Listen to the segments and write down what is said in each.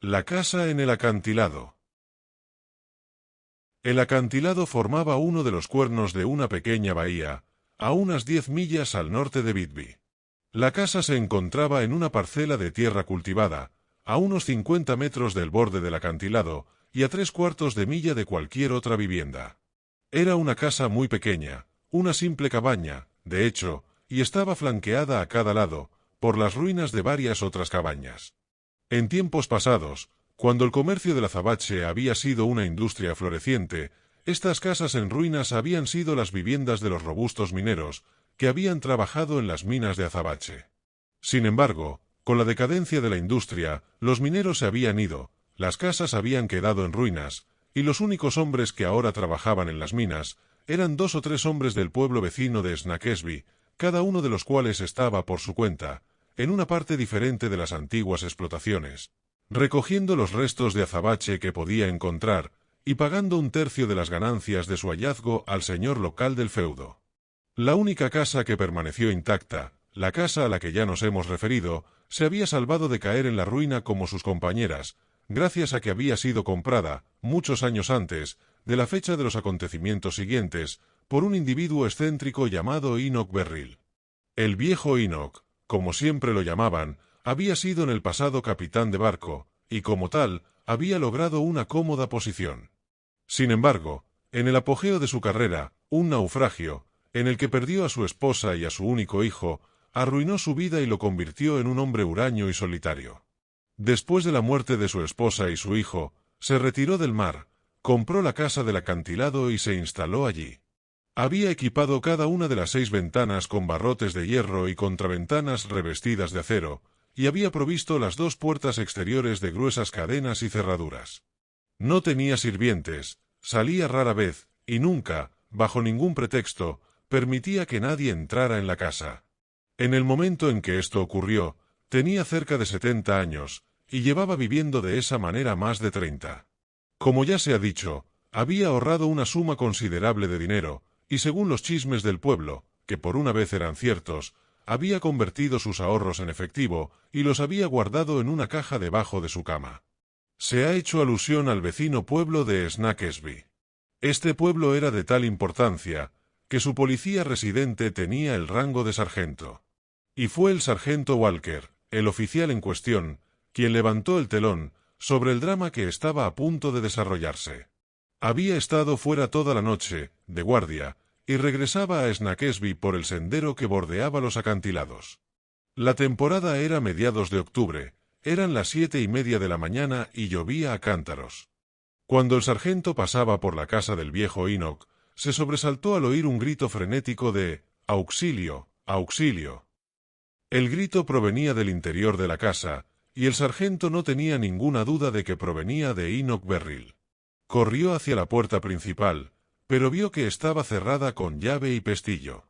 La casa en el acantilado. El acantilado formaba uno de los cuernos de una pequeña bahía, a unas 10 millas al norte de Whitby. La casa se encontraba en una parcela de tierra cultivada, a unos 50 metros del borde del acantilado y a 3/4 de milla de cualquier otra vivienda. Era una casa muy pequeña, una simple cabaña, de hecho, y estaba flanqueada a cada lado por las ruinas de varias otras cabañas. En tiempos pasados, cuando el comercio del azabache había sido una industria floreciente, estas casas en ruinas habían sido las viviendas de los robustos mineros que habían trabajado en las minas de azabache. Sin embargo, con la decadencia de la industria, los mineros se habían ido, las casas habían quedado en ruinas, y los únicos hombres que ahora trabajaban en las minas eran 2 o 3 hombres del pueblo vecino de Snackesby, cada uno de los cuales estaba por su cuenta, en una parte diferente de las antiguas explotaciones, recogiendo los restos de azabache que podía encontrar y pagando 1/3 de las ganancias de su hallazgo al señor local del feudo. La única casa que permaneció intacta, la casa a la que ya nos hemos referido, se había salvado de caer en la ruina como sus compañeras, gracias a que había sido comprada, muchos años antes, de la fecha de los acontecimientos siguientes, por un individuo excéntrico llamado Enoch Berrill. El viejo Enoch, como siempre lo llamaban, había sido en el pasado capitán de barco, y como tal, había logrado una cómoda posición. Sin embargo, en el apogeo de su carrera, un naufragio, en el que perdió a su esposa y a su único hijo, arruinó su vida y lo convirtió en un hombre huraño y solitario. Después de la muerte de su esposa y su hijo, se retiró del mar, compró la casa del acantilado y se instaló allí. Había equipado cada una de las 6 ventanas con barrotes de hierro y contraventanas revestidas de acero, y había provisto las 2 puertas exteriores de gruesas cadenas y cerraduras. No tenía sirvientes, salía rara vez, y nunca, bajo ningún pretexto, permitía que nadie entrara en la casa. En el momento en que esto ocurrió, tenía cerca de 70 años, y llevaba viviendo de esa manera más de 30. Como ya se ha dicho, había ahorrado una suma considerable de dinero, y según los chismes del pueblo, que por una vez eran ciertos, había convertido sus ahorros en efectivo y los había guardado en una caja debajo de su cama. Se ha hecho alusión al vecino pueblo de Snackesby. Este pueblo era de tal importancia, que su policía residente tenía el rango de sargento. Y fue el sargento Walker, el oficial en cuestión, quien levantó el telón sobre el drama que estaba a punto de desarrollarse. Había estado fuera toda la noche, de guardia, y regresaba a Snackesby por el sendero que bordeaba los acantilados. La temporada era mediados de octubre, eran las 7:30 de la mañana y llovía a cántaros. Cuando el sargento pasaba por la casa del viejo Enoch, se sobresaltó al oír un grito frenético de «¡Auxilio! ¡Auxilio!». El grito provenía del interior de la casa, y el sargento no tenía ninguna duda de que provenía de Enoch Berrill. Corrió hacia la puerta principal, pero vio que estaba cerrada con llave y pestillo.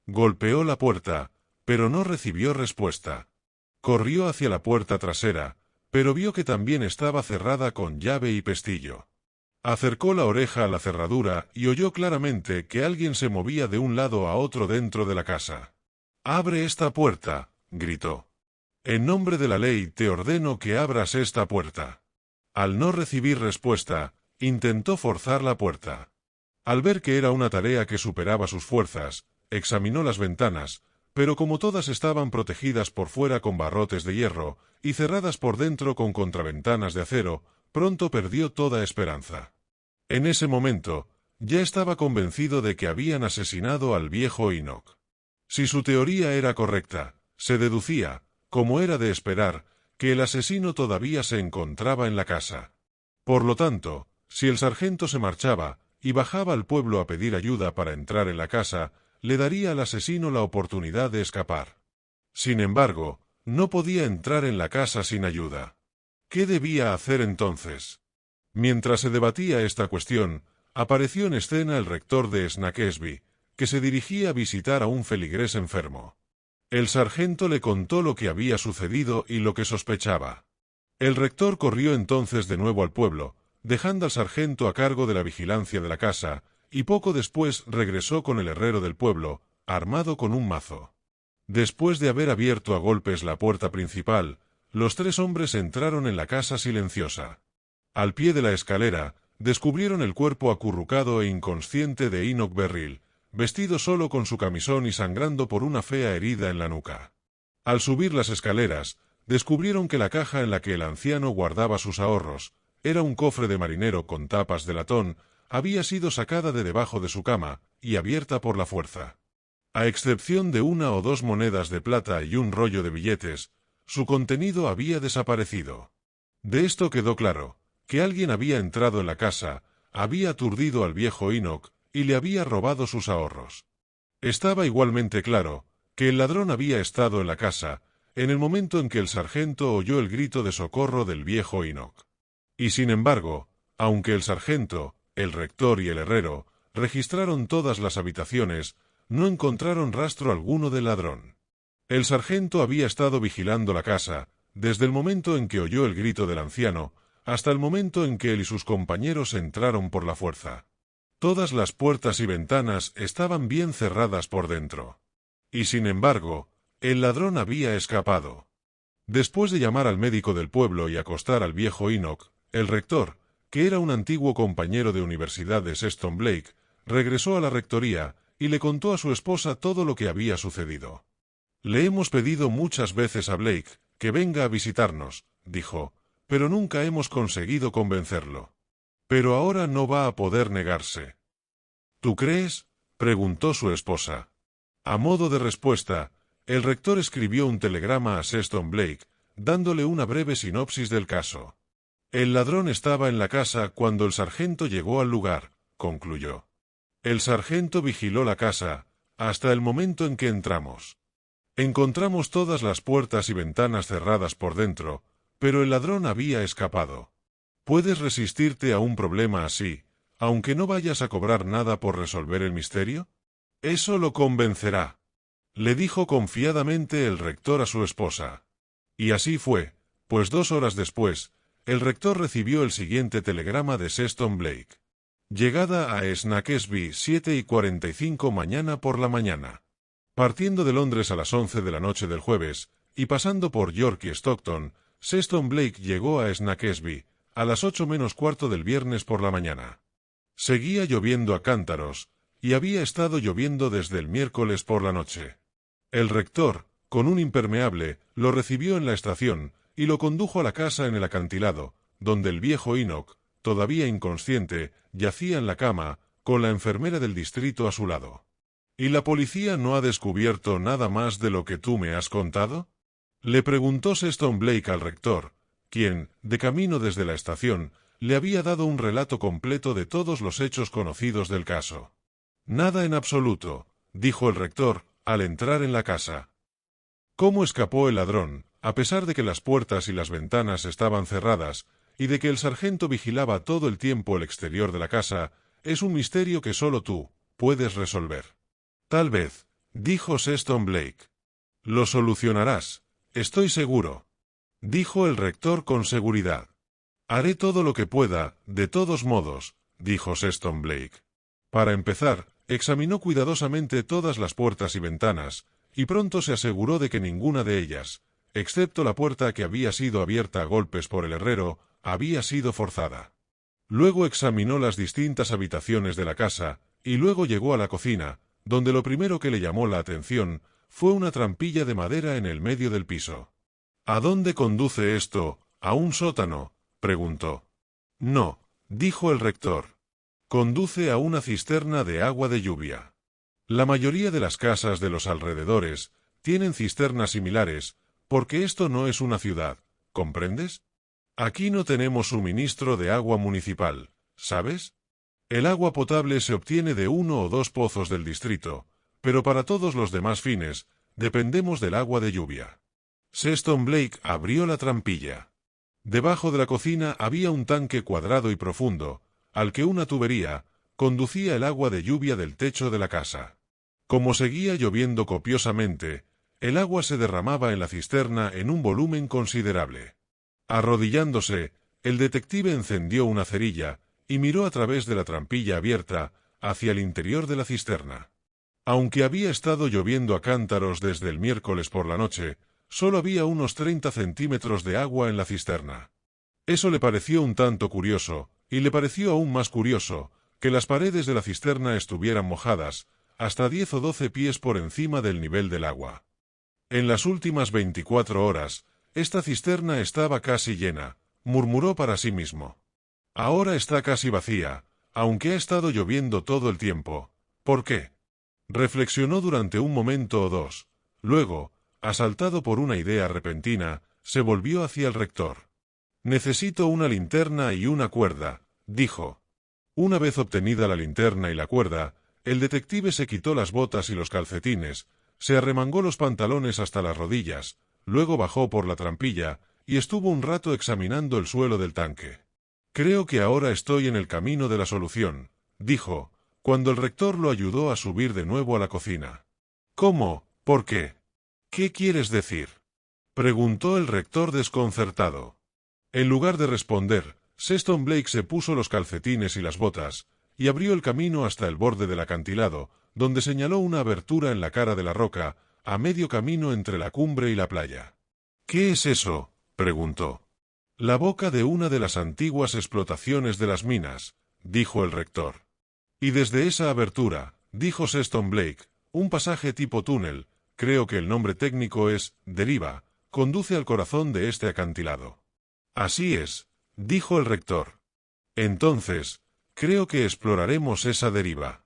Golpeó la puerta, pero no recibió respuesta. Corrió hacia la puerta trasera, pero vio que también estaba cerrada con llave y pestillo. Acercó la oreja a la cerradura y oyó claramente que alguien se movía de un lado a otro dentro de la casa. «¡Abre esta puerta!», gritó. «En nombre de la ley te ordeno que abras esta puerta». Al no recibir respuesta, intentó forzar la puerta. Al ver que era una tarea que superaba sus fuerzas, examinó las ventanas, pero como todas estaban protegidas por fuera con barrotes de hierro y cerradas por dentro con contraventanas de acero, pronto perdió toda esperanza. En ese momento, ya estaba convencido de que habían asesinado al viejo Enoch. Si su teoría era correcta, se deducía, como era de esperar, que el asesino todavía se encontraba en la casa. Por lo tanto, si el sargento se marchaba y bajaba al pueblo a pedir ayuda para entrar en la casa, le daría al asesino la oportunidad de escapar. Sin embargo, no podía entrar en la casa sin ayuda. ¿Qué debía hacer entonces? Mientras se debatía esta cuestión, apareció en escena el rector de Snackesby, que se dirigía a visitar a un feligrés enfermo. El sargento le contó lo que había sucedido y lo que sospechaba. El rector corrió entonces de nuevo al pueblo, dejando al sargento a cargo de la vigilancia de la casa, y poco después regresó con el herrero del pueblo, armado con un mazo. Después de haber abierto a golpes la puerta principal, los tres hombres entraron en la casa silenciosa. Al pie de la escalera, descubrieron el cuerpo acurrucado e inconsciente de Enoch Beryl, vestido solo con su camisón y sangrando por una fea herida en la nuca. Al subir las escaleras, descubrieron que la caja en la que el anciano guardaba sus ahorros, era un cofre de marinero con tapas de latón, había sido sacada de debajo de su cama y abierta por la fuerza. A excepción de 1 o 2 monedas de plata y un rollo de billetes, su contenido había desaparecido. De esto quedó claro, que alguien había entrado en la casa, había aturdido al viejo Enoch y le había robado sus ahorros. Estaba igualmente claro que el ladrón había estado en la casa en el momento en que el sargento oyó el grito de socorro del viejo Enoch. Y sin embargo, aunque el sargento, el rector y el herrero registraron todas las habitaciones, no encontraron rastro alguno del ladrón. El sargento había estado vigilando la casa, desde el momento en que oyó el grito del anciano, hasta el momento en que él y sus compañeros entraron por la fuerza. Todas las puertas y ventanas estaban bien cerradas por dentro. Y sin embargo, el ladrón había escapado. Después de llamar al médico del pueblo y acostar al viejo Enoch, el rector, que era un antiguo compañero de universidad de Sexton Blake, regresó a la rectoría y le contó a su esposa todo lo que había sucedido. «Le hemos pedido muchas veces a Blake que venga a visitarnos», dijo, «pero nunca hemos conseguido convencerlo. Pero ahora no va a poder negarse». «¿Tú crees?», preguntó su esposa. A modo de respuesta, el rector escribió un telegrama a Sexton Blake, dándole una breve sinopsis del caso. «El ladrón estaba en la casa cuando el sargento llegó al lugar», concluyó. «El sargento vigiló la casa hasta el momento en que entramos. Encontramos todas las puertas y ventanas cerradas por dentro, pero el ladrón había escapado. ¿Puedes resistirte a un problema así, aunque no vayas a cobrar nada por resolver el misterio? Eso lo convencerá», le dijo confiadamente el rector a su esposa. Y así fue, pues 2 horas después, el rector recibió el siguiente telegrama de Sexton Blake. «Llegada a Snackesby 7:45 mañana por la mañana. Partiendo de Londres a las 11 de la noche del jueves, y pasando por York y Stockton, Sexton Blake llegó a Snackesby a las 8 menos cuarto del viernes por la mañana. Seguía lloviendo a cántaros, y había estado lloviendo desde el miércoles por la noche. El rector, con un impermeable, lo recibió en la estación y lo condujo a la casa en el acantilado, donde el viejo Enoch, todavía inconsciente, yacía en la cama, con la enfermera del distrito a su lado. «¿Y la policía no ha descubierto nada más de lo que tú me has contado?», le preguntó Sexton Blake al rector, quien, de camino desde la estación, le había dado un relato completo de todos los hechos conocidos del caso. «Nada en absoluto», dijo el rector, al entrar en la casa. «¿Cómo escapó el ladrón, a pesar de que las puertas y las ventanas estaban cerradas, y de que el sargento vigilaba todo el tiempo el exterior de la casa, es un misterio que solo tú puedes resolver». «Tal vez», dijo Sexton Blake. «Lo solucionarás, estoy seguro», dijo el rector con seguridad. «Haré todo lo que pueda, de todos modos», dijo Sexton Blake. Para empezar, examinó cuidadosamente todas las puertas y ventanas, y pronto se aseguró de que ninguna de ellas, excepto la puerta que había sido abierta a golpes por el herrero, había sido forzada. Luego examinó las distintas habitaciones de la casa, y luego llegó a la cocina, donde lo primero que le llamó la atención fue una trampilla de madera en el medio del piso. «¿A dónde conduce esto? ¿A un sótano?», preguntó. «No», dijo el rector. «Conduce a una cisterna de agua de lluvia. La mayoría de las casas de los alrededores tienen cisternas similares, porque esto no es una ciudad, ¿comprendes? Aquí no tenemos suministro de agua municipal, ¿sabes? El agua potable se obtiene de 1 o 2 pozos del distrito, pero para todos los demás fines, dependemos del agua de lluvia». Sexton Blake abrió la trampilla. Debajo de la cocina había un tanque cuadrado y profundo, al que una tubería conducía el agua de lluvia del techo de la casa. Como seguía lloviendo copiosamente, el agua se derramaba en la cisterna en un volumen considerable. Arrodillándose, el detective encendió una cerilla y miró a través de la trampilla abierta hacia el interior de la cisterna. Aunque había estado lloviendo a cántaros desde el miércoles por la noche, solo había unos 30 centímetros de agua en la cisterna. Eso le pareció un tanto curioso, y le pareció aún más curioso que las paredes de la cisterna estuvieran mojadas, hasta 10 o 12 pies por encima del nivel del agua. En las últimas 24 horas, esta cisterna estaba casi llena, murmuró para sí mismo. Ahora está casi vacía, aunque ha estado lloviendo todo el tiempo. ¿Por qué? Reflexionó durante un momento o dos. Luego, asaltado por una idea repentina, se volvió hacia el rector. Necesito una linterna y una cuerda, dijo. Una vez obtenida la linterna y la cuerda, el detective se quitó las botas y los calcetines, se arremangó los pantalones hasta las rodillas, luego bajó por la trampilla y estuvo un rato examinando el suelo del tanque. Creo que ahora estoy en el camino de la solución, dijo, cuando el rector lo ayudó a subir de nuevo a la cocina. ¿Cómo? ¿Por qué? ¿Qué quieres decir? Preguntó el rector desconcertado. En lugar de responder, Sexton Blake se puso los calcetines y las botas, y abrió el camino hasta el borde del acantilado, donde señaló una abertura en la cara de la roca, a medio camino entre la cumbre y la playa. ¿Qué es eso?, preguntó. La boca de una de las antiguas explotaciones de las minas, dijo el rector. Y desde esa abertura, dijo Sexton Blake, un pasaje tipo túnel, creo que el nombre técnico es deriva, conduce al corazón de este acantilado. Así es, dijo el rector. Entonces, creo que exploraremos esa deriva.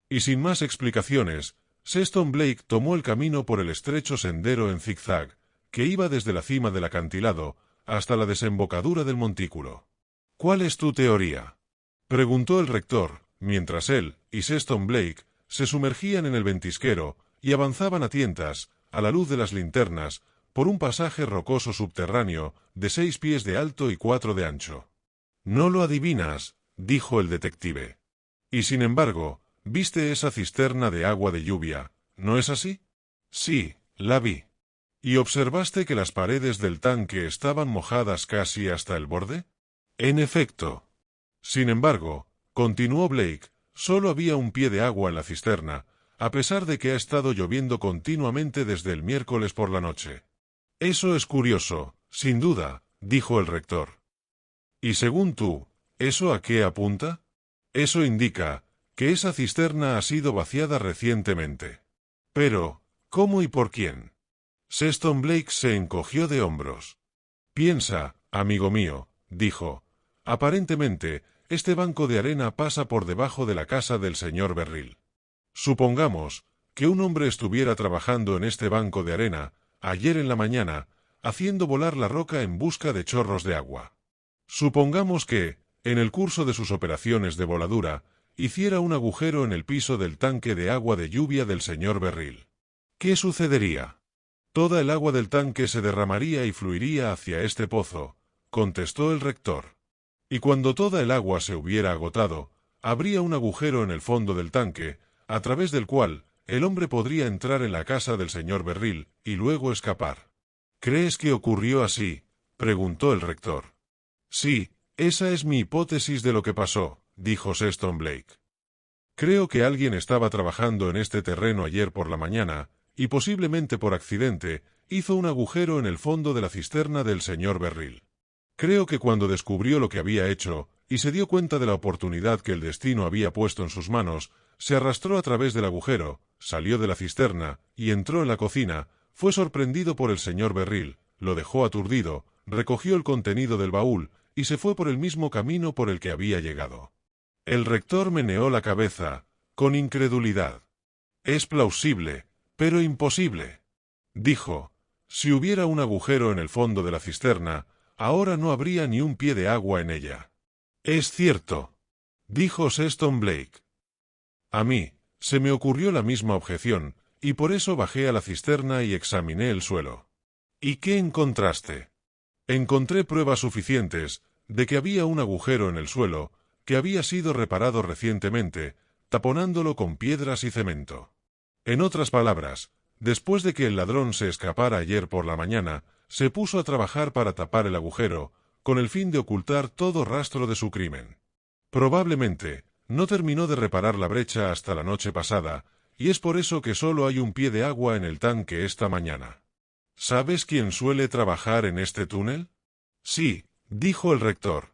Y sin más explicaciones, Sexton Blake tomó el camino por el estrecho sendero en zigzag, que iba desde la cima del acantilado hasta la desembocadura del montículo. ¿Cuál es tu teoría?, preguntó el rector, mientras él y Sexton Blake se sumergían en el ventisquero y avanzaban a tientas, a la luz de las linternas, por un pasaje rocoso subterráneo de 6 pies de alto y 4 de ancho. No lo adivinas, dijo el detective. Y sin embargo, viste esa cisterna de agua de lluvia, ¿no es así? Sí, la vi. ¿Y observaste que las paredes del tanque estaban mojadas casi hasta el borde? En efecto. Sin embargo, continuó Blake, solo había un pie de agua en la cisterna, a pesar de que ha estado lloviendo continuamente desde el miércoles por la noche. Eso es curioso, sin duda, dijo el rector. Y según tú, ¿eso a qué apunta? Eso indica que esa cisterna ha sido vaciada recientemente. Pero, ¿cómo y por quién? Sexton Blake se encogió de hombros. Piensa, amigo mío, dijo. Aparentemente, este banco de arena pasa por debajo de la casa del señor Berril. Supongamos que un hombre estuviera trabajando en este banco de arena, ayer en la mañana, haciendo volar la roca en busca de chorros de agua. Supongamos que, en el curso de sus operaciones de voladura, hiciera un agujero en el piso del tanque de agua de lluvia del señor Berril. ¿Qué sucedería? Toda el agua del tanque se derramaría y fluiría hacia este pozo, contestó el rector. Y cuando toda el agua se hubiera agotado, habría un agujero en el fondo del tanque, a través del cual el hombre podría entrar en la casa del señor Berril y luego escapar. ¿Crees que ocurrió así?, preguntó el rector. Sí, esa es mi hipótesis de lo que pasó, dijo Sexton Blake. Creo que alguien estaba trabajando en este terreno ayer por la mañana, y posiblemente por accidente, hizo un agujero en el fondo de la cisterna del señor Berril. Creo que cuando descubrió lo que había hecho, y se dio cuenta de la oportunidad que el destino había puesto en sus manos, se arrastró a través del agujero, salió de la cisterna, y entró en la cocina, fue sorprendido por el señor Berril, lo dejó aturdido, recogió el contenido del baúl, y se fue por el mismo camino por el que había llegado. El rector meneó la cabeza, con incredulidad. Es plausible, pero imposible, dijo. Si hubiera un agujero en el fondo de la cisterna, ahora no habría ni un pie de agua en ella. Es cierto, dijo Sexton Blake. A mí, se me ocurrió la misma objeción, y por eso bajé a la cisterna y examiné el suelo. ¿Y qué encontraste? Encontré pruebas suficientes de que había un agujero en el suelo, que había sido reparado recientemente, taponándolo con piedras y cemento. En otras palabras, después de que el ladrón se escapara ayer por la mañana, se puso a trabajar para tapar el agujero, con el fin de ocultar todo rastro de su crimen. Probablemente, no terminó de reparar la brecha hasta la noche pasada, y es por eso que solo hay un pie de agua en el tanque esta mañana. ¿Sabes quién suele trabajar en este túnel? Sí, dijo el rector.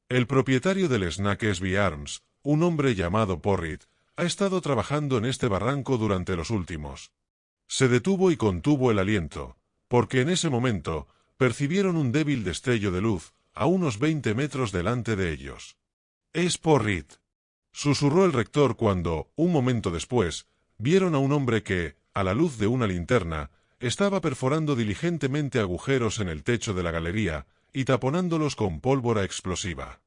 El propietario del Snackesby Arms, un hombre llamado Porrit, ha estado trabajando en este barranco durante los últimos. Se detuvo y contuvo el aliento, porque en ese momento percibieron un débil destello de luz a unos 20 metros delante de ellos. «Es Porrit», susurró el rector cuando, un momento después, vieron a un hombre que, a la luz de una linterna, estaba perforando diligentemente agujeros en el techo de la galería y taponándolos con pólvora explosiva.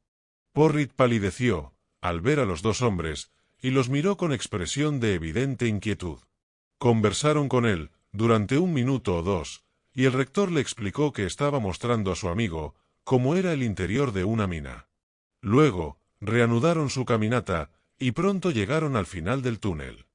Porrit palideció al ver a los dos hombres y los miró con expresión de evidente inquietud. Conversaron con él durante 1 minuto o 2, y el rector le explicó que estaba mostrando a su amigo cómo era el interior de una mina. Luego, reanudaron su caminata y pronto llegaron al final del túnel.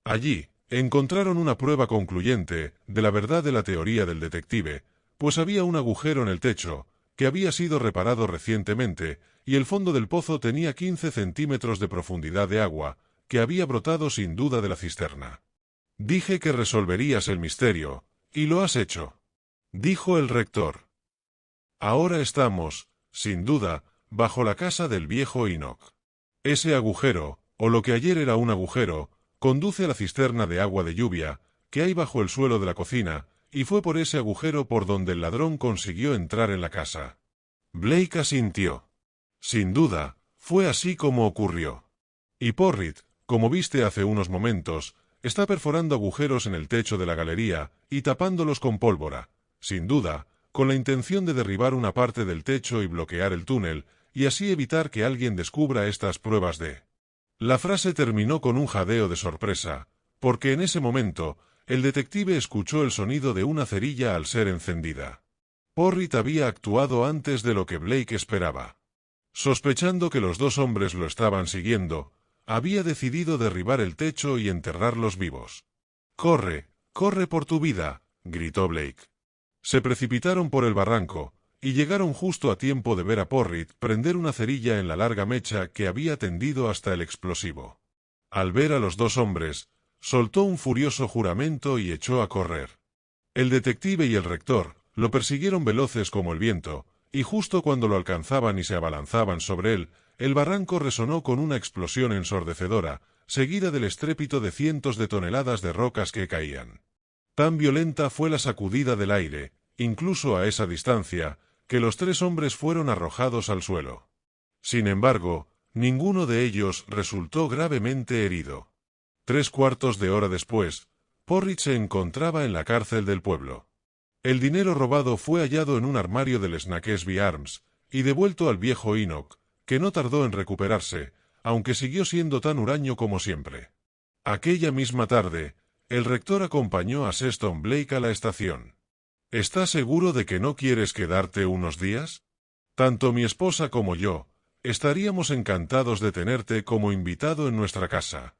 Allí, encontraron una prueba concluyente de la verdad de la teoría del detective, pues había un agujero en el techo, que había sido reparado recientemente, y el fondo del pozo tenía 15 centímetros de profundidad de agua, que había brotado sin duda de la cisterna. «Dije que resolverías el misterio, y lo has hecho», dijo el rector. «Ahora estamos, sin duda, bajo la casa del viejo Enoch. Ese agujero, o lo que ayer era un agujero, conduce a la cisterna de agua de lluvia, que hay bajo el suelo de la cocina, y fue por ese agujero por donde el ladrón consiguió entrar en la casa». Blake asintió. «Sin duda, fue así como ocurrió. Y Porrit, como viste hace unos momentos, está perforando agujeros en el techo de la galería y tapándolos con pólvora, sin duda, con la intención de derribar una parte del techo y bloquear el túnel, y así evitar que alguien descubra estas pruebas de». La frase terminó con un jadeo de sorpresa, porque en ese momento, el detective escuchó el sonido de una cerilla al ser encendida. Porrit había actuado antes de lo que Blake esperaba. Sospechando que los dos hombres lo estaban siguiendo, había decidido derribar el techo y enterrarlos vivos. «¡Corre, corre por tu vida!», gritó Blake. Se precipitaron por el barranco, y llegaron justo a tiempo de ver a Porrit prender una cerilla en la larga mecha que había tendido hasta el explosivo. Al ver a los dos hombres, soltó un furioso juramento y echó a correr. El detective y el rector lo persiguieron veloces como el viento, y justo cuando lo alcanzaban y se abalanzaban sobre él, el barranco resonó con una explosión ensordecedora, seguida del estrépito de cientos de toneladas de rocas que caían. Tan violenta fue la sacudida del aire, incluso a esa distancia, que los tres hombres fueron arrojados al suelo. Sin embargo, ninguno de ellos resultó gravemente herido. 3/4 de hora después, Porrit se encontraba en la cárcel del pueblo. El dinero robado fue hallado en un armario del Snackesby Arms, y devuelto al viejo Enoch, que no tardó en recuperarse, aunque siguió siendo tan huraño como siempre. Aquella misma tarde, el rector acompañó a Sexton Blake a la estación. «¿Estás seguro de que no quieres quedarte unos días? Tanto mi esposa como yo estaríamos encantados de tenerte como invitado en nuestra casa.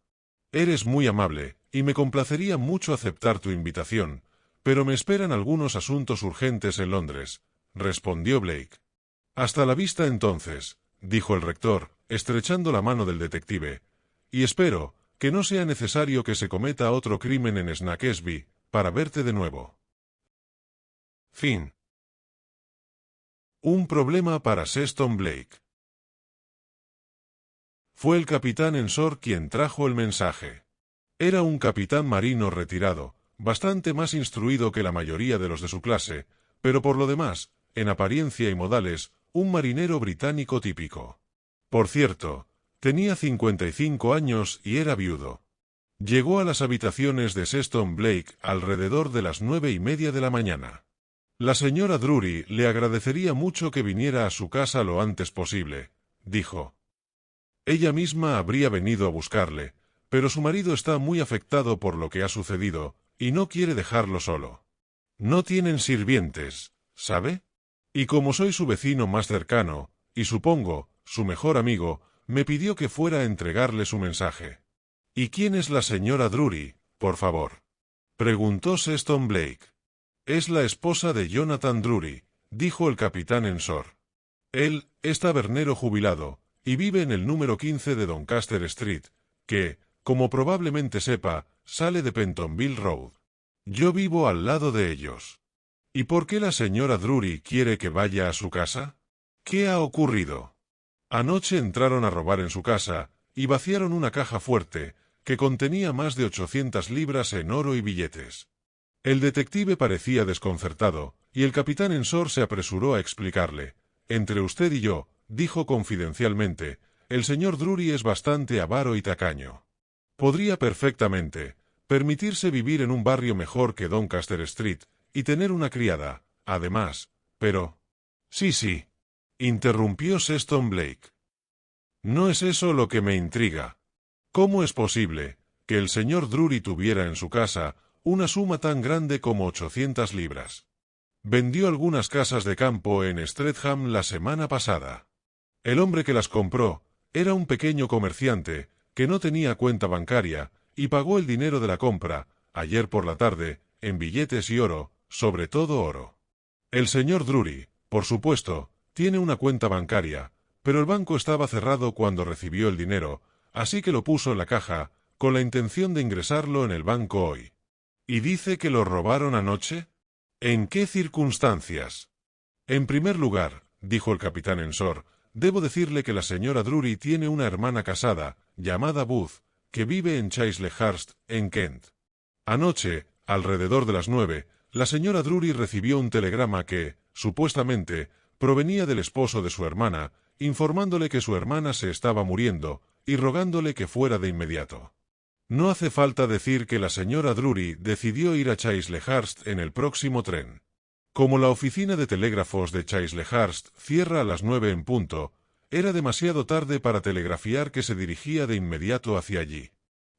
Eres muy amable, y me complacería mucho aceptar tu invitación, pero me esperan algunos asuntos urgentes en Londres», respondió Blake. «Hasta la vista entonces», dijo el rector, estrechando la mano del detective, «y espero que no sea necesario que se cometa otro crimen en Snackesby para verte de nuevo». Fin. Un problema para Sexton Blake. Fue el capitán Ensor quien trajo el mensaje. Era un capitán marino retirado, bastante más instruido que la mayoría de los de su clase, pero por lo demás, en apariencia y modales, un marinero británico típico. Por cierto, tenía 55 años y era viudo. Llegó a las habitaciones de Sexton Blake alrededor de las 9:30 de la mañana. La señora Drury le agradecería mucho que viniera a su casa lo antes posible, dijo. Ella misma habría venido a buscarle, pero su marido está muy afectado por lo que ha sucedido, y no quiere dejarlo solo. No tienen sirvientes, ¿sabe? Y como soy su vecino más cercano, y supongo, su mejor amigo, me pidió que fuera a entregarle su mensaje. ¿Y quién es la señora Drury, por favor?, preguntó Sexton Blake. Es la esposa de Jonathan Drury, dijo el capitán Ensor. Él es tabernero jubilado, y vive en el número 15 de Doncaster Street, que, como probablemente sepa, sale de Pentonville Road. Yo vivo al lado de ellos. ¿Y por qué la señora Drury quiere que vaya a su casa? ¿Qué ha ocurrido? Anoche entraron a robar en su casa y vaciaron una caja fuerte que contenía más de 800 libras en oro y billetes. El detective parecía desconcertado, y el capitán Ensor se apresuró a explicarle. Entre usted y yo, dijo confidencialmente, el señor Drury es bastante avaro y tacaño. Podría perfectamente permitirse vivir en un barrio mejor que Doncaster Street y tener una criada, además, pero... Sí, interrumpió Sexton Blake. No es eso lo que me intriga. ¿Cómo es posible que el señor Drury tuviera en su casa una suma tan grande como 800 libras? Vendió algunas casas de campo en Streatham la semana pasada. El hombre que las compró era un pequeño comerciante que no tenía cuenta bancaria y pagó el dinero de la compra, ayer por la tarde, en billetes y oro, sobre todo oro. El señor Drury, por supuesto, tiene una cuenta bancaria, pero el banco estaba cerrado cuando recibió el dinero, así que lo puso en la caja, con la intención de ingresarlo en el banco hoy. ¿Y dice que lo robaron anoche? ¿En qué circunstancias? En primer lugar, dijo el capitán Ensor, debo decirle que la señora Drury tiene una hermana casada, llamada Booth, que vive en Chislehurst, en Kent. Anoche, alrededor de las 9, la señora Drury recibió un telegrama que, supuestamente, provenía del esposo de su hermana, informándole que su hermana se estaba muriendo, y rogándole que fuera de inmediato. No hace falta decir que la señora Drury decidió ir a Chislehurst en el próximo tren. Como la oficina de telégrafos de Chislehurst cierra a las 9 en punto, era demasiado tarde para telegrafiar que se dirigía de inmediato hacia allí.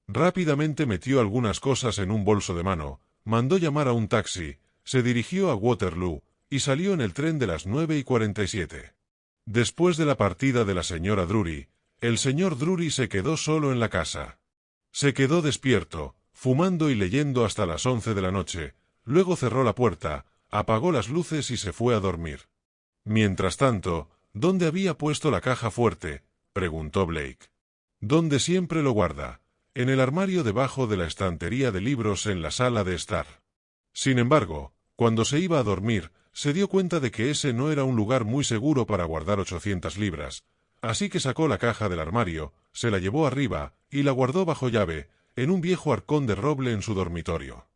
Rápidamente metió algunas cosas en un bolso de mano, mandó llamar a un taxi, se dirigió a Waterloo, y salió en el tren de las 9:47. Después de la partida de la señora Drury, el señor Drury se quedó solo en la casa. Se quedó despierto, fumando y leyendo hasta las 11 de la noche, luego cerró la puerta, apagó las luces y se fue a dormir. Mientras tanto, ¿dónde había puesto la caja fuerte?, preguntó Blake. ¿Dónde siempre lo guarda? En el armario debajo de la estantería de libros en la sala de estar. Sin embargo, cuando se iba a dormir, se dio cuenta de que ese no era un lugar muy seguro para guardar 800 libras, así que sacó la caja del armario, se la llevó arriba y la guardó bajo llave, en un viejo arcón de roble en su dormitorio.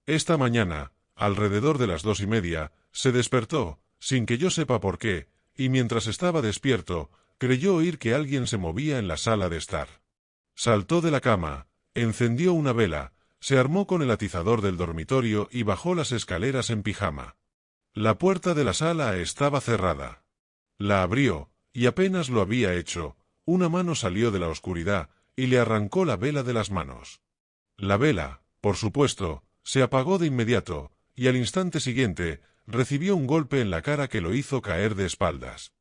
Esta mañana, alrededor de las 2:30, se despertó, sin que yo sepa por qué, y mientras estaba despierto, creyó oír que alguien se movía en la sala de estar. Saltó de la cama, encendió una vela, se armó con el atizador del dormitorio y bajó las escaleras en pijama. La puerta de la sala estaba cerrada. La abrió, y apenas lo había hecho, una mano salió de la oscuridad y le arrancó la vela de las manos. La vela, por supuesto, se apagó de inmediato, y al instante siguiente recibió un golpe en la cara que lo hizo caer de espaldas.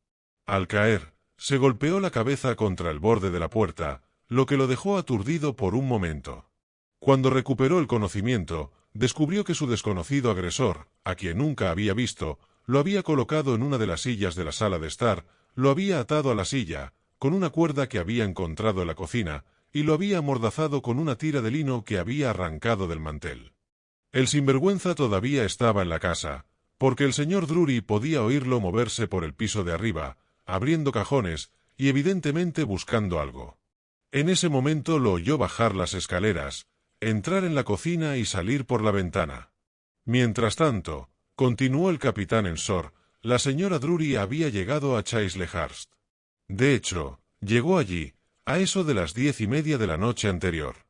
Al caer, se golpeó la cabeza contra el borde de la puerta, lo que lo dejó aturdido por un momento. Cuando recuperó el conocimiento, descubrió que su desconocido agresor, a quien nunca había visto, lo había colocado en una de las sillas de la sala de estar, lo había atado a la silla, con una cuerda que había encontrado en la cocina, y lo había amordazado con una tira de lino que había arrancado del mantel. El sinvergüenza todavía estaba en la casa, porque el señor Drury podía oírlo moverse por el piso de arriba, abriendo cajones, y evidentemente buscando algo. En ese momento lo oyó bajar las escaleras, entrar en la cocina y salir por la ventana. Mientras tanto, continuó el capitán Ensor, la señora Drury había llegado a Chislehurst. De hecho, llegó allí, a eso de las 10:30 de la noche anterior.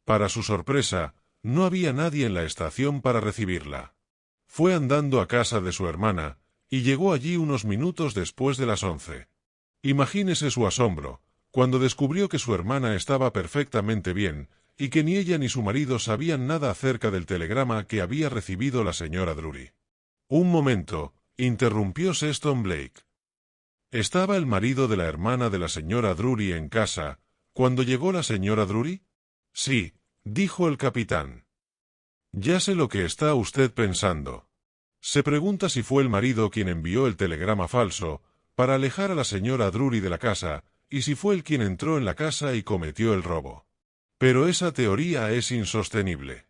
Para su sorpresa, no había nadie en la estación para recibirla. Fue andando a casa de su hermana, y llegó allí unos minutos después de las 11. Imagínese su asombro, cuando descubrió que su hermana estaba perfectamente bien, y que ni ella ni su marido sabían nada acerca del telegrama que había recibido la señora Drury. Un momento, interrumpió Sexton Blake. ¿Estaba el marido de la hermana de la señora Drury en casa cuando llegó la señora Drury? Sí, dijo el capitán. Ya sé lo que está usted pensando. Se pregunta si fue el marido quien envió el telegrama falso para alejar a la señora Drury de la casa, y si fue él quien entró en la casa y cometió el robo. Pero esa teoría es insostenible.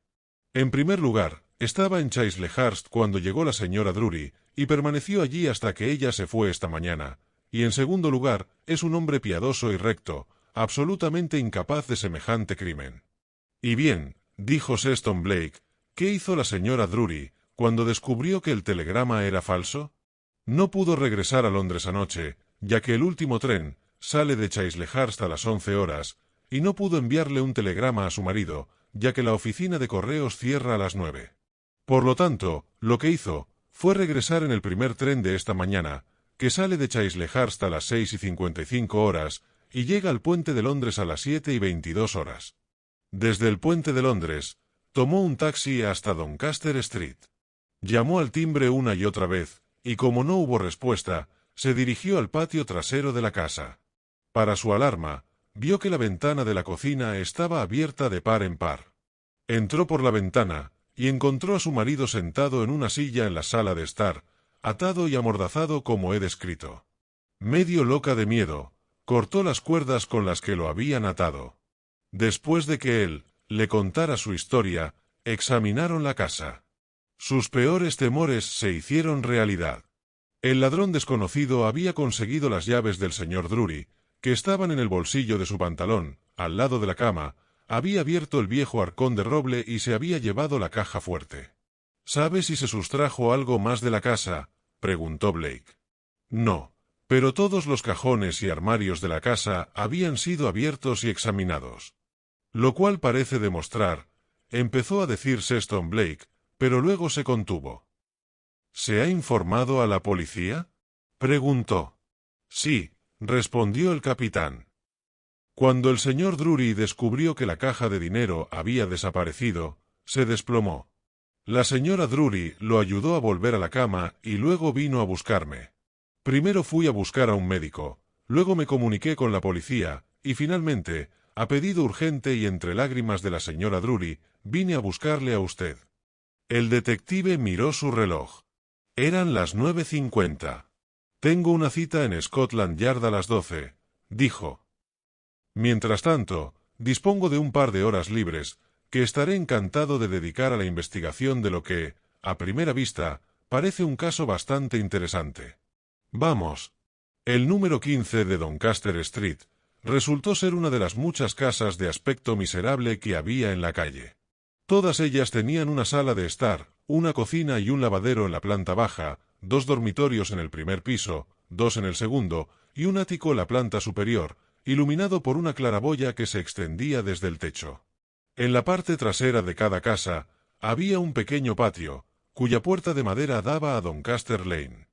En primer lugar, Estaba en Chislehurst cuando llegó la señora Drury, y permaneció allí hasta que ella se fue esta mañana, y en segundo lugar, es un hombre piadoso y recto, absolutamente incapaz de semejante crimen. Y bien, dijo Sexton Blake, ¿qué hizo la señora Drury cuando descubrió que el telegrama era falso? No pudo regresar a Londres anoche, ya que el último tren sale de Chislehurst a las 11 horas, y no pudo enviarle un telegrama a su marido, ya que la oficina de correos cierra a las 9. Por lo tanto, lo que hizo fue regresar en el primer tren de esta mañana, que sale de Chislehurst a las 6:55 horas, y llega al puente de Londres a las 7:22 horas. Desde el puente de Londres, tomó un taxi hasta Doncaster Street. Llamó al timbre una y otra vez, y como no hubo respuesta, se dirigió al patio trasero de la casa. Para su alarma, vio que la ventana de la cocina estaba abierta de par en par. Entró por la ventana, y encontró a su marido sentado en una silla en la sala de estar, atado y amordazado como he descrito. Medio loca de miedo, cortó las cuerdas con las que lo habían atado. Después de que él le contara su historia, examinaron la casa. Sus peores temores se hicieron realidad. El ladrón desconocido había conseguido las llaves del señor Drury, que estaban en el bolsillo de su pantalón, al lado de la cama, había abierto el viejo arcón de roble y se había llevado la caja fuerte. —¿Sabe si se sustrajo algo más de la casa? —preguntó Blake. —No, pero todos los cajones y armarios de la casa habían sido abiertos y examinados. Lo cual parece demostrar, empezó a decir Sexton Blake, pero luego se contuvo. —¿Se ha informado a la policía? —preguntó. —Sí —respondió el capitán. Cuando el señor Drury descubrió que la caja de dinero había desaparecido, se desplomó. La señora Drury lo ayudó a volver a la cama y luego vino a buscarme. Primero fui a buscar a un médico, luego me comuniqué con la policía, y finalmente, a pedido urgente y entre lágrimas de la señora Drury, vine a buscarle a usted. El detective miró su reloj. Eran las 9:50. Tengo una cita en Scotland Yard a las 12, dijo. Mientras tanto, dispongo de un par de horas libres, que estaré encantado de dedicar a la investigación de lo que, a primera vista, parece un caso bastante interesante. Vamos. El número 15 de Doncaster Street resultó ser una de las muchas casas de aspecto miserable que había en la calle. Todas ellas tenían una sala de estar, una cocina y un lavadero en la planta baja, 2 dormitorios en el primer piso, 2 en el segundo, y un ático en la planta superior, iluminado por una claraboya que se extendía desde el techo. En la parte trasera de cada casa había un pequeño patio, cuya puerta de madera daba a Doncaster Lane.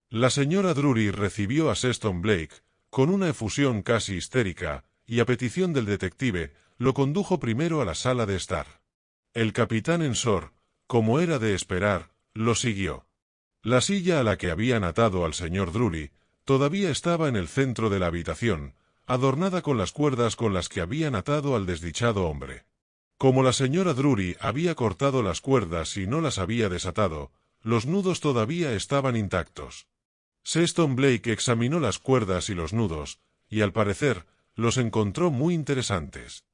La señora Drury recibió a Sexton Blake con una efusión casi histérica, y a petición del detective, lo condujo primero a la sala de estar. El capitán Ensor, como era de esperar, lo siguió. La silla a la que habían atado al señor Drury todavía estaba en el centro de la habitación, adornada con las cuerdas con las que habían atado al desdichado hombre. Como la señora Drury había cortado las cuerdas y no las había desatado, los nudos todavía estaban intactos. Sexton Blake examinó las cuerdas y los nudos, y al parecer, los encontró muy interesantes.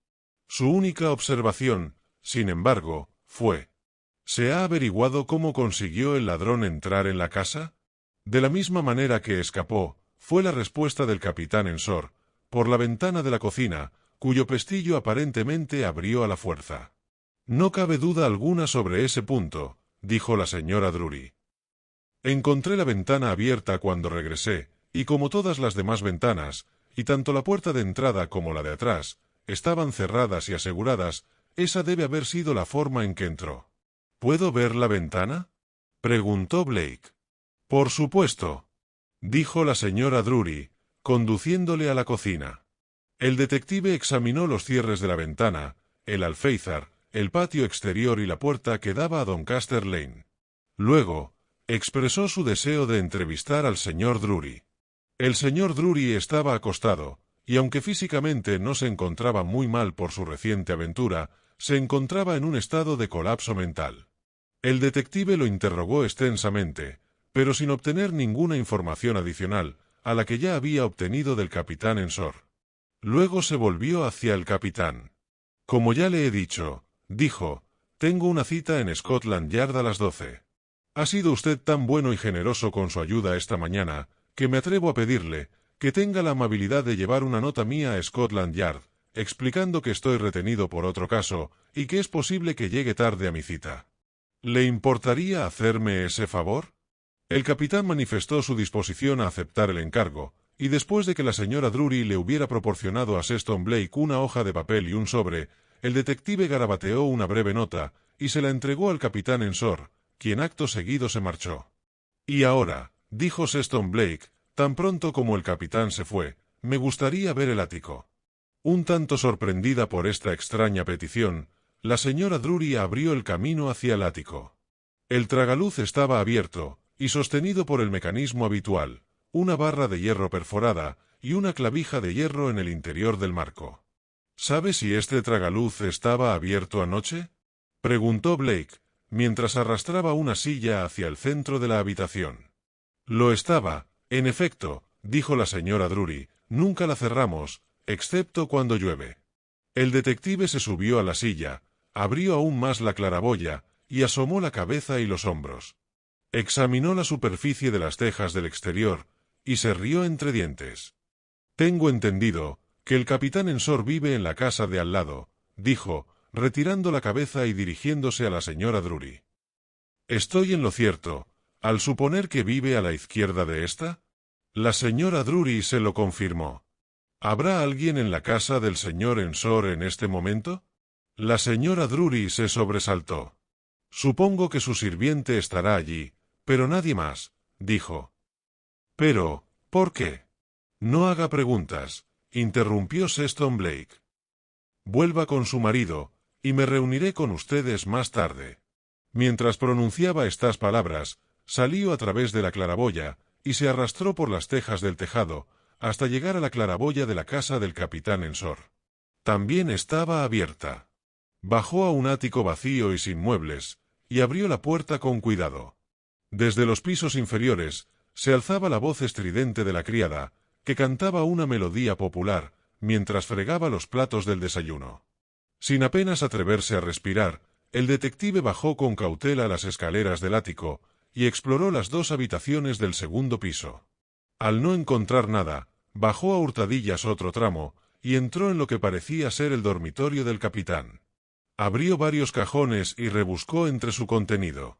Su única observación, sin embargo, fue: ¿se ha averiguado cómo consiguió el ladrón entrar en la casa? De la misma manera que escapó, fue la respuesta del capitán Ensor, por la ventana de la cocina, cuyo pestillo aparentemente abrió a la fuerza. No cabe duda alguna sobre ese punto, dijo la señora Drury. Encontré la ventana abierta cuando regresé, y como todas las demás ventanas, y tanto la puerta de entrada como la de atrás, estaban cerradas y aseguradas, esa debe haber sido la forma en que entró. ¿Puedo ver la ventana?, preguntó Blake. Por supuesto, dijo la señora Drury, conduciéndole a la cocina. El detective examinó los cierres de la ventana, el alféizar, el patio exterior y la puerta que daba a Doncaster Lane. Luego, expresó su deseo de entrevistar al señor Drury. El señor Drury estaba acostado, y aunque físicamente no se encontraba muy mal por su reciente aventura, se encontraba en un estado de colapso mental. El detective lo interrogó extensamente, pero sin obtener ninguna información adicional, a la que ya había obtenido del capitán Ensor. Luego se volvió hacia el capitán. Como ya le he dicho, dijo, Tengo una cita en Scotland Yard a las 12. Ha sido usted tan bueno y generoso con su ayuda esta mañana, que me atrevo a pedirle que tenga la amabilidad de llevar una nota mía a Scotland Yard, explicando que estoy retenido por otro caso, y que es posible que llegue tarde a mi cita. ¿Le importaría hacerme ese favor? El capitán manifestó su disposición a aceptar el encargo, y después de que la señora Drury le hubiera proporcionado a Sexton Blake una hoja de papel y un sobre, el detective garabateó una breve nota, y se la entregó al capitán Ensor, quien acto seguido se marchó. Y ahora, dijo Sexton Blake, tan pronto como el capitán se fue, me gustaría ver el ático. Un tanto sorprendida por esta extraña petición, la señora Drury abrió el camino hacia el ático. El tragaluz estaba abierto, y sostenido por el mecanismo habitual, una barra de hierro perforada y una clavija de hierro en el interior del marco. ¿Sabe si este tragaluz estaba abierto anoche?, preguntó Blake, mientras arrastraba una silla hacia el centro de la habitación. Lo estaba, en efecto, dijo la señora Drury, nunca la cerramos, excepto cuando llueve. El detective se subió a la silla, abrió aún más la claraboya, y asomó la cabeza y los hombros. Examinó la superficie de las tejas del exterior, y se rió entre dientes. Tengo entendido que el capitán Ensor vive en la casa de al lado, dijo, retirando la cabeza y dirigiéndose a la señora Drury. ¿Estoy en lo cierto, al suponer que vive a la izquierda de esta? La señora Drury se lo confirmó. ¿Habrá alguien en la casa del señor Ensor en este momento? La señora Drury se sobresaltó. Supongo que su sirviente estará allí, pero nadie más, dijo. Pero, ¿por qué? No haga preguntas, interrumpió Sexton Blake. Vuelva con su marido, y me reuniré con ustedes más tarde. Mientras pronunciaba estas palabras, salió a través de la claraboya, y se arrastró por las tejas del tejado, hasta llegar a la claraboya de la casa del capitán Ensor. También estaba abierta. Bajó a un ático vacío y sin muebles, y abrió la puerta con cuidado. Desde los pisos inferiores, se alzaba la voz estridente de la criada, que cantaba una melodía popular, mientras fregaba los platos del desayuno. Sin apenas atreverse a respirar, el detective bajó con cautela las escaleras del ático, y exploró las dos habitaciones del segundo piso. Al no encontrar nada, bajó a hurtadillas otro tramo, y entró en lo que parecía ser el dormitorio del capitán. Abrió varios cajones y rebuscó entre su contenido.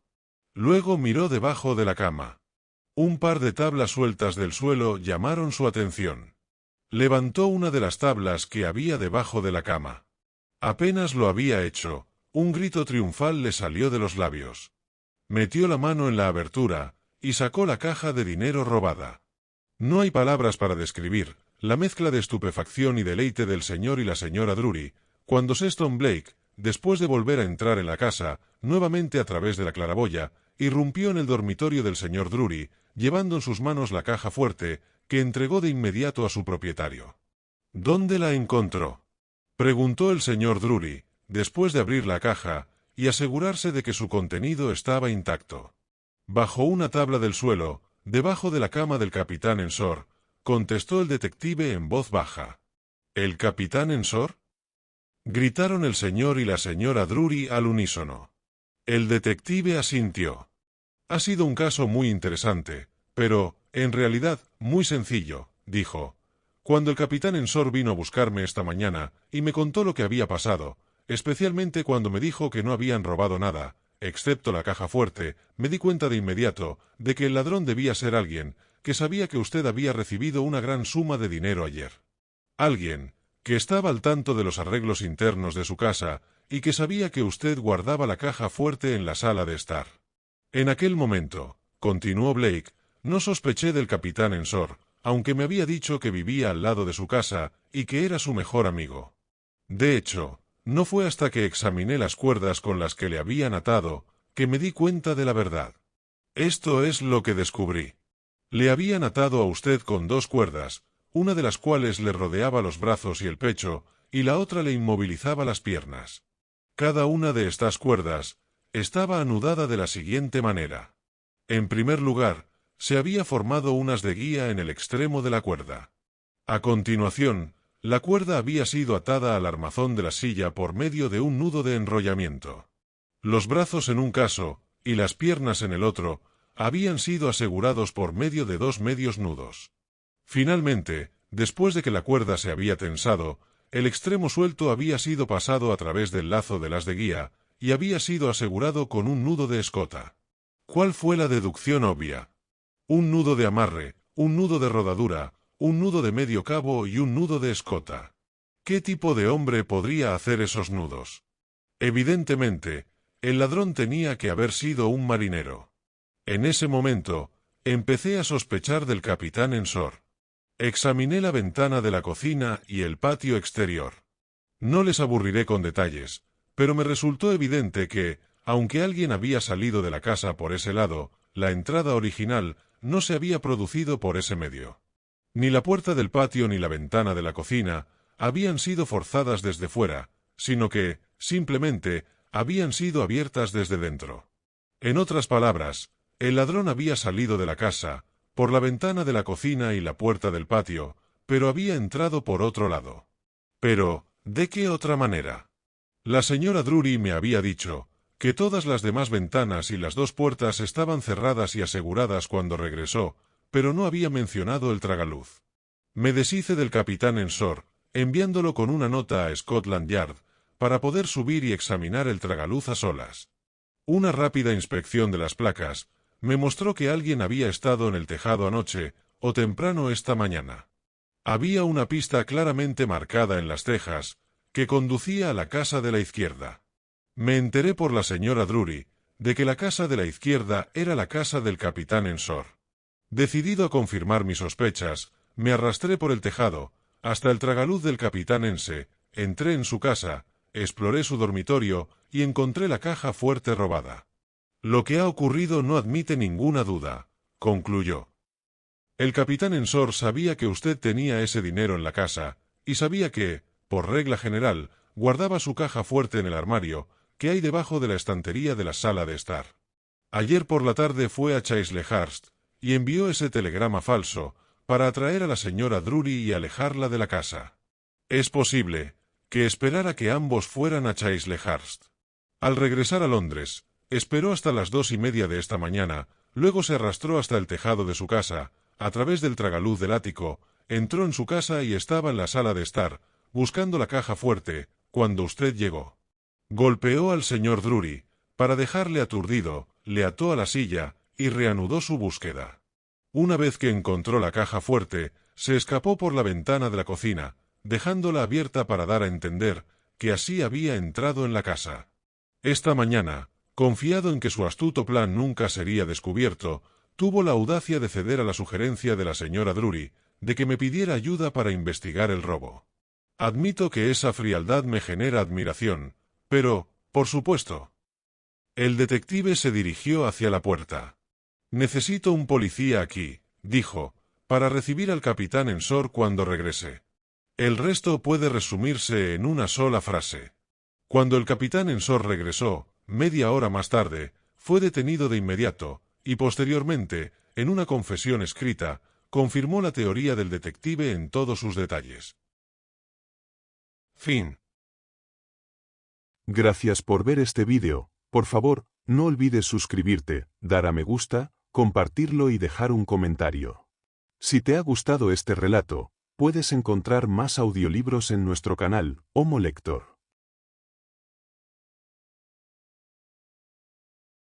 Luego miró debajo de la cama. Un par de tablas sueltas del suelo llamaron su atención. Levantó una de las tablas que había debajo de la cama. Apenas lo había hecho, un grito triunfal le salió de los labios. Metió la mano en la abertura, y sacó la caja de dinero robada. No hay palabras para describir la mezcla de estupefacción y deleite del señor y la señora Drury, cuando Sexton Blake, después de volver a entrar en la casa, nuevamente a través de la claraboya, irrumpió en el dormitorio del señor Drury, llevando en sus manos la caja fuerte, que entregó de inmediato a su propietario. ¿Dónde la encontró?, preguntó el señor Drury, después de abrir la caja, y asegurarse de que su contenido estaba intacto. Bajo una tabla del suelo, debajo de la cama del capitán Ensor, contestó el detective en voz baja. ¿El capitán Ensor?, gritaron el señor y la señora Drury al unísono. El detective asintió. Ha sido un caso muy interesante, pero, en realidad, muy sencillo, dijo. Cuando el capitán Ensor vino a buscarme esta mañana, y me contó lo que había pasado, especialmente cuando me dijo que no habían robado nada, excepto la caja fuerte, me di cuenta de inmediato de que el ladrón debía ser alguien que sabía que usted había recibido una gran suma de dinero ayer. Alguien que estaba al tanto de los arreglos internos de su casa y que sabía que usted guardaba la caja fuerte en la sala de estar. En aquel momento, continuó Blake, no sospeché del capitán Ensor, aunque me había dicho que vivía al lado de su casa y que era su mejor amigo. De hecho, no fue hasta que examiné las cuerdas con las que le habían atado que me di cuenta de la verdad. Esto es lo que descubrí. Le habían atado a usted con dos cuerdas, una de las cuales le rodeaba los brazos y el pecho, y la otra le inmovilizaba las piernas. Cada una de estas cuerdas estaba anudada de la siguiente manera. En primer lugar, se había formado un as de guía en el extremo de la cuerda. A continuación, la cuerda había sido atada al armazón de la silla por medio de un nudo de enrollamiento. Los brazos en un caso, y las piernas en el otro, habían sido asegurados por medio de 2 medios nudos. Finalmente, después de que la cuerda se había tensado, el extremo suelto había sido pasado a través del lazo del as de guía, y había sido asegurado con un nudo de escota. ¿Cuál fue la deducción obvia? Un nudo de amarre, un nudo de rodadura, un nudo de medio cabo y un nudo de escota. ¿Qué tipo de hombre podría hacer esos nudos? Evidentemente, el ladrón tenía que haber sido un marinero. En ese momento, empecé a sospechar del capitán Ensor. Examiné la ventana de la cocina y el patio exterior. No les aburriré con detalles, pero me resultó evidente que, aunque alguien había salido de la casa por ese lado, la entrada original no se había producido por ese medio. Ni la puerta del patio ni la ventana de la cocina habían sido forzadas desde fuera, sino que, simplemente, habían sido abiertas desde dentro. En otras palabras, el ladrón había salido de la casa, por la ventana de la cocina y la puerta del patio, pero había entrado por otro lado. Pero, ¿de qué otra manera? La señora Drury me había dicho que todas las demás ventanas y las 2 puertas estaban cerradas y aseguradas cuando regresó, pero no había mencionado el tragaluz. Me deshice del capitán Ensor, enviándolo con una nota a Scotland Yard, para poder subir y examinar el tragaluz a solas. Una rápida inspección de las placas me mostró que alguien había estado en el tejado anoche, o temprano esta mañana. Había una pista claramente marcada en las tejas, que conducía a la casa de la izquierda. Me enteré por la señora Drury, de que la casa de la izquierda era la casa del capitán Ensor. Decidido a confirmar mis sospechas, me arrastré por el tejado, hasta el tragaluz del capitán Ense, entré en su casa, exploré su dormitorio, y encontré la caja fuerte robada. Lo que ha ocurrido no admite ninguna duda, concluyó. El capitán Ensor sabía que usted tenía ese dinero en la casa, y sabía que, por regla general, guardaba su caja fuerte en el armario, que hay debajo de la estantería de la sala de estar. Ayer por la tarde fue a Chislehurst, y envió ese telegrama falso, para atraer a la señora Drury y alejarla de la casa. Es posible que esperara que ambos fueran a Chislehurst. Al regresar a Londres, esperó hasta las 2:30 de esta mañana, luego se arrastró hasta el tejado de su casa, a través del tragaluz del ático, entró en su casa y estaba en la sala de estar, buscando la caja fuerte, cuando usted llegó. Golpeó al señor Drury, para dejarle aturdido, le ató a la silla, y reanudó su búsqueda. Una vez que encontró la caja fuerte, se escapó por la ventana de la cocina, dejándola abierta para dar a entender que así había entrado en la casa. Esta mañana, confiado en que su astuto plan nunca sería descubierto, tuvo la audacia de ceder a la sugerencia de la señora Drury, de que me pidiera ayuda para investigar el robo. Admito que esa frialdad me genera admiración, pero, por supuesto. El detective se dirigió hacia la puerta. Necesito un policía aquí, dijo, para recibir al capitán Ensor cuando regrese. El resto puede resumirse en una sola frase. Cuando el capitán Ensor regresó, media hora más tarde, fue detenido de inmediato, y posteriormente, en una confesión escrita, confirmó la teoría del detective en todos sus detalles. Fin. Gracias por ver este vídeo. Por favor, no olvides suscribirte, dar a me gusta, compartirlo y dejar un comentario. Si te ha gustado este relato, puedes encontrar más audiolibros en nuestro canal, Homo Lector.